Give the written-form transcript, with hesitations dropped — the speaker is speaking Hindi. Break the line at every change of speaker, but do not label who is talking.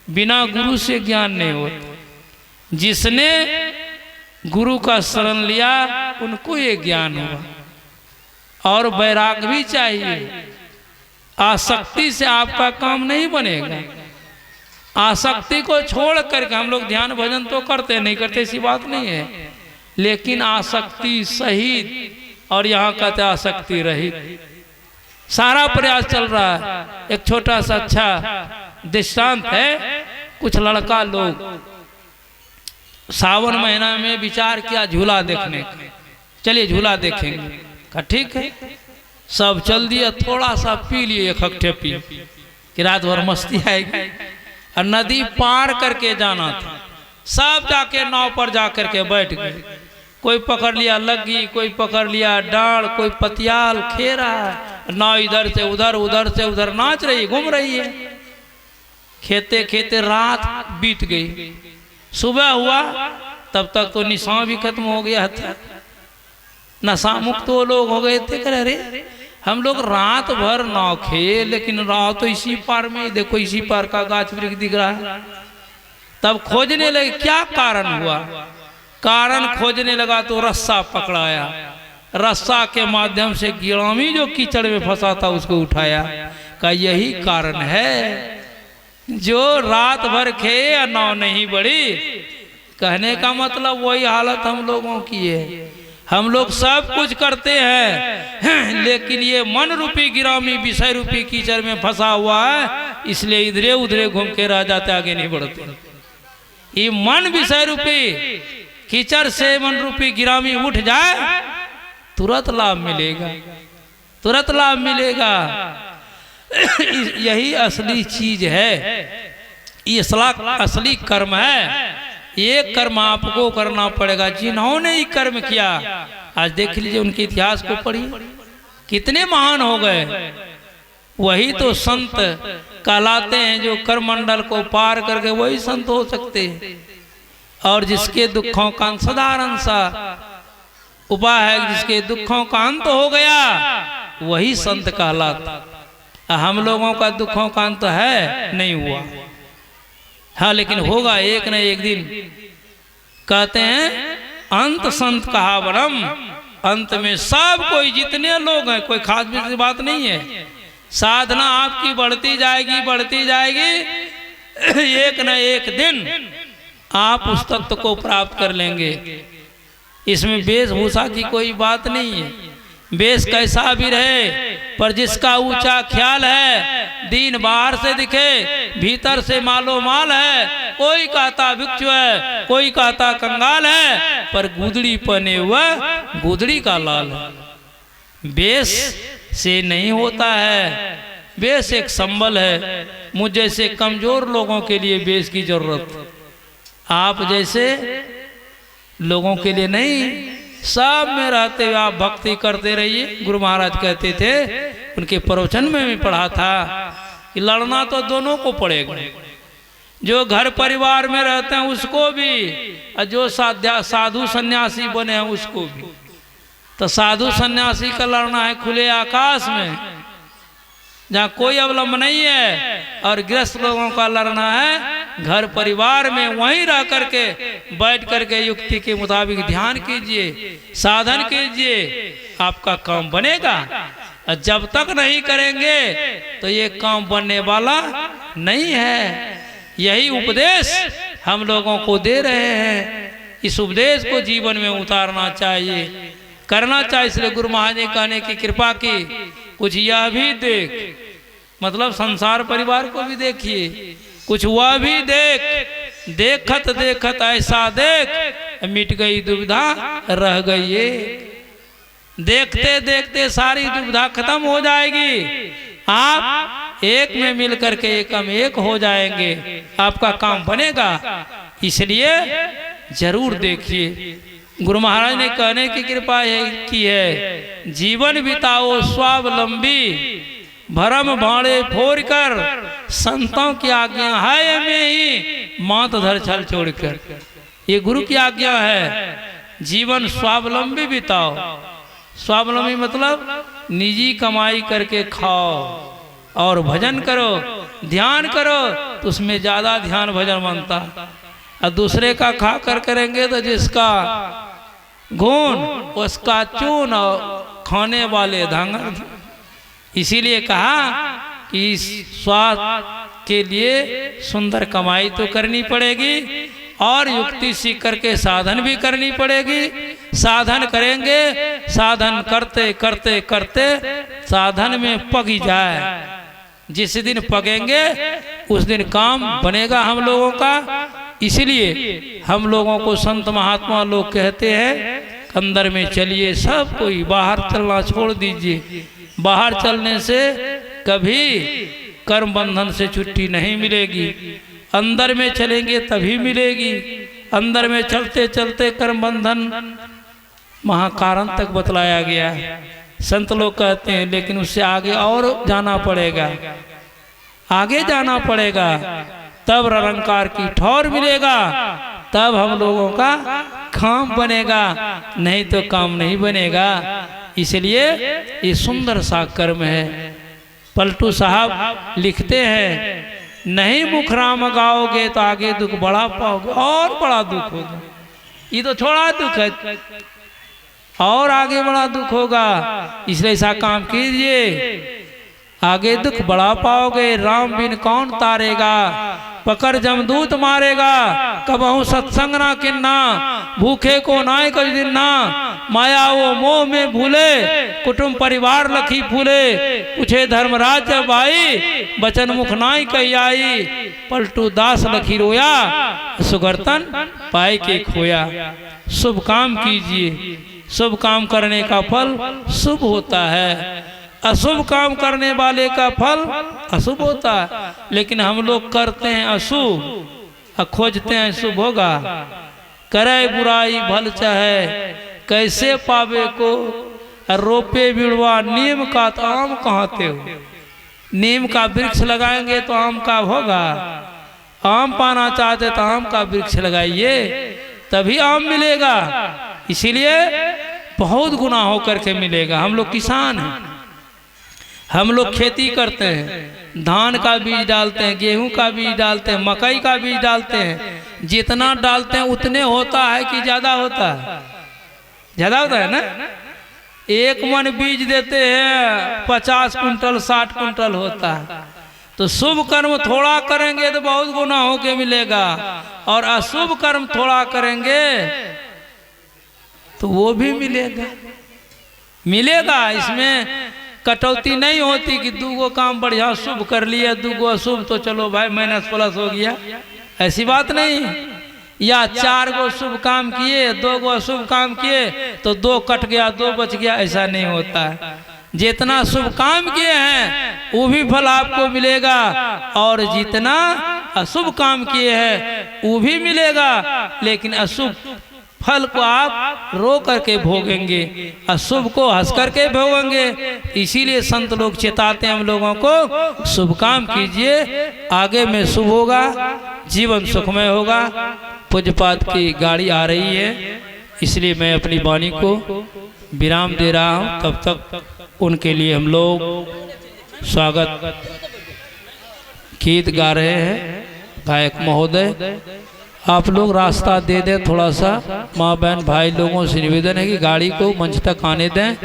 बिना गुरु से ज्ञान नहीं होता। जिसने गुरु का शरण लिया उनको ये ज्ञान हुआ। और वैराग भी चाहिए। आसक्ति से आपका काम नहीं बनेगा। आसक्ति को छोड़ करके हम लोग ध्यान भजन तो करते नहीं करते ऐसी बात नहीं है, लेकिन आसक्ति सहित और यहाँ कहते आसक्ति रहित सारा प्रयास चल रहा है। एक छोटा सा अच्छा दृष्टांत है। कुछ लड़का लोग सावन महीना में विचार किया झूला देखने का, चलिए झूला देखेंगे। कहा ठीक है, सब चल दिया। थोड़ा सा पी लिए, एक हफ्ते पी कि रात भर मस्ती आएगी। और नदी पार करके जाना था। सब जाके नाव पर जा करके बैठ गए। कोई पकड़ लिया लग्गी, कोई पकड़ लिया डांड, कोई पतियाल खेरा। नाव इधर से उधर, उधर से उधर नाच रही, घूम रही है। खेते खेते रात बीत गई। सुबह हुआ तब तक तो निशा भी खत्म हो गया था। नशा मुक्त वो लोग हो गए थे। कह रहे हम लोग रात भर नाव खे, लेकिन रात तो इसी पार में, देखो इसी पार का गाछ वृक्ष दिख रहा है। तब खोजने लगे क्या कारण हुआ। कारण खोजने लगा तो रस्सा पकड़ाया। रस्सा के माध्यम से गिरामी जो कीचड़ में फंसा था उसको उठाया। का यही कारण है जो रात भर खे और नाव नहीं बढ़ी। कहने का मतलब वही हालत हम लोगों की है। हम लोग सब कुछ करते हैं, लेकिन ये मन रूपी गिरामी विषय रूपी कीचड़ में फंसा हुआ है, इसलिए इधरे उधरे घूम के रह जाते, आगे नहीं बढ़ते। ये मन विषय रूपी कीचड़ से मन रूपी गिरामी उठ जाए, तुरंत लाभ मिलेगा, तुरंत लाभ मिलेगा। यही असली चीज है, ये असली कर्म है। ये कर्म आपको करना पड़ेगा। जिन्होंने ये कर्म किया, आज देख लीजिए उनके इतिहास को पढ़िए, कितने महान हो गए। वही तो संत कहलाते हैं, जो कर्मंडल को पार करके वही संत हो सकते हैं। और जिसके दुखों का साधारण सा उपाय है, जिसके दुखों का अंत हो गया, वही संत कहलाता। हम लोगों का दुखों का अंत है नहीं हुआ, हाँ लेकिन होगा एक न एक दिन। कहते हैं अंत संत कहा बरम। अंत में सब कोई जितने लोग हैं, कोई खास बात नहीं है। साधना आपकी बढ़ती जाएगी, बढ़ती जाएगी। एक न एक दिन आप उस तत्व को प्राप्त कर लेंगे। इसमें वेशभूषा की कोई बात नहीं है। वेश कैसा भी रहे, पर जिसका ऊंचा ख्याल है, दीन बाहर से दिखे भीतर से मालो माल है। कोई कहता भिक्षु है, कोई कहता कंगाल है, पर गुदड़ी पहने हुआ गुदड़ी का लाल है। वेश से नहीं होता है, वेश एक संबल है। मुझ जैसे कमजोर लोगों के लिए वेश की जरूरत, आप जैसे लोगों के लिए नहीं। सब में रहते हुए आप भक्ति करते रहिए। गुरु महाराज कहते थे, उनके प्रवचन में भी पढ़ा था कि लड़ना तो दोनों को पड़ेगा। जो घर परिवार में रहते हैं उसको भी, और जो साधु सन्यासी बने हैं उसको भी। तो साधु सन्यासी का लड़ना है खुले आकाश में, जहाँ कोई अवलंब नहीं है। और गृहस्थ लोगों का लड़ना है घर परिवार में। वहीं रह करके बैठ करके युक्ति के मुताबिक ध्यान कीजिए, साधन कीजिए, आपका काम बनेगा। और जब तक नहीं करेंगे तो ये काम बनने वाला नहीं है। यही उपदेश हम लोगों को दे रहे हैं। इस उपदेश को जीवन में उतारना चाहिए, करना चाहिए। इसलिए गुरु महाराज ने कहने की कृपा की, कुछ यह भी देख, मतलब संसार परिवार को भी देखिए, कुछ वह भी देख। देखत देखत ऐसा देख, मिट गई दुविधा रह गई ये। देखते देखते सारी दुविधा खत्म हो जाएगी। आप एक में मिल करके एकम एक हो जाएंगे, आपका काम बनेगा। इसलिए जरूर देखिए। गुरु महाराज ने कहने की कृपा की है, जीवन बिताओ स्वावलंबी, भरम भाड़े फोड़ कर, संतों की आज्ञा है में ही मात धर छल छोड़कर। ये गुरु की आज्ञा है, जीवन स्वावलंबी बिताओ। स्वावलंबी मतलब निजी कमाई करके खाओ और भजन करो, ध्यान करो, तो उसमें ज़्यादा ध्यान भजन बनता, और दूसरे का खा कर करेंगे तो जिसका गुण उसका चून और खाने वाले धांगड़। इसीलिए कहा कि स्वास्थ्य के लिए सुंदर कमाई तो करनी पड़ेगी और युक्ति सीख करके साधन भी करनी पड़ेगी। साधन करेंगे, साधन करते करते करते साधन में पग ही जाए। जिस दिन पगेंगे उस दिन काम बनेगा हम लोगों का। इसलिए हम लोगों को संत महात्मा लोग कहते हैं अंदर में चलिए, सब कोई बाहर चलना छोड़ दीजिए। बाहर चलने से कभी कर्म बंधन से छुट्टी नहीं मिलेगी, अंदर में चलेंगे तभी मिलेगी। अंदर में चलते चलते कर्म बंधन महाकारण तक बतलाया गया है। संत लोग कहते हैं लेकिन उससे आगे और जाना पड़ेगा, आगे जाना पड़ेगा, तब निरंकार की ठौर मिलेगा, तब हम लोगों का काम बनेगा, नहीं तो काम नहीं बनेगा। इसलिए ये सुंदर सा कर्म है। पलटू साहब लिखते हैं, नहीं मुख राम गाओगे तो आगे दुख बड़ा पाओगे, और बड़ा दुख होगा। ये तो छोड़ा दुख है, और आगे बड़ा दुख होगा। इसलिए ऐसा काम कीजिए, आगे दुख बड़ा पाओगे। राम बिन कौन तारेगा, पकड़ जमदूत मारेगा। कबहू सत्संग ना किन्ना, भूखे को नाय कभी दिन ना। माया वो मोह में भूले, कुटुंब परिवार लखी फूले। पूछे धर्मराज जब आई, बचन मुख नाय कही आई। पलटू दास लखी रोया, सुगर्तन पाए के खोया। शुभ काम कीजिए, शुभ काम करने का फल शुभ होता है, अशुभ काम करने वाले का फल अशुभ होता है। लेकिन हम लोग करते हैं अशुभ और खोजते हैं शुभ होगा। करे बुराई भल चाहे, कैसे पावे को। रोपे बिड़वा नीम का तो आम कहाते हो। नीम का वृक्ष लगाएंगे तो आम का होगा। आम पाना चाहते तो आम का वृक्ष लगाइए, तभी आम मिलेगा। इसीलिए बहुत गुना होकर के मिलेगा। हम लोग किसान हैं, हम लोग खेती करते हैं, धान का बीज डालते हैं, गेहूं का बीज डालते हैं, मकई का बीज डालते हैं। जितना डालते हैं उतने होता है कि ज्यादा होता है? ज्यादा होता है ना। एक मन बीज देते हैं 50 कुंटल 60 कुंटल होता है। तो शुभ कर्म थोड़ा करेंगे तो बहुत गुना होके मिलेगा, और अशुभ कर्म थोड़ा करेंगे तो वो भी मिलेगा। मिलेगा, इसमें कटौती नहीं होती कि दूगो काम बढ़िया शुभ कर लिया, दूगो अशुभ तो चलो भाई माइनस प्लस हो गया। ऐसी बात नहीं। या 4 गो शुभ काम किए, 2 गो अशुभ काम किए तो 2 कट गया 2 बच गया, ऐसा नहीं होता है। जितना शुभ काम किए हैं वो भी फल आपको मिलेगा, और जितना अशुभ काम किए हैं वो भी मिलेगा। लेकिन अशुभ फल को आप रो करके भोगेंगे, अशुभ को हंस करके भोगेंगे। इसीलिए संत लोग चेताते हैं हम लोगों को, शुभ काम कीजिए, आगे में शुभ होगा, जीवन सुखमय होगा। पूज्यपाद की गाड़ी आ रही है, इसलिए मैं अपनी वाणी को विराम दे रहा हूँ। तब तक उनके लिए हम लोग स्वागत गीत गा रहे हैं। गायक महोदय आप लोग रास्ता दे दें थोड़ा सा। माँ बहन भाई लोगों से निवेदन है कि गाड़ी को मंच तक आने दें।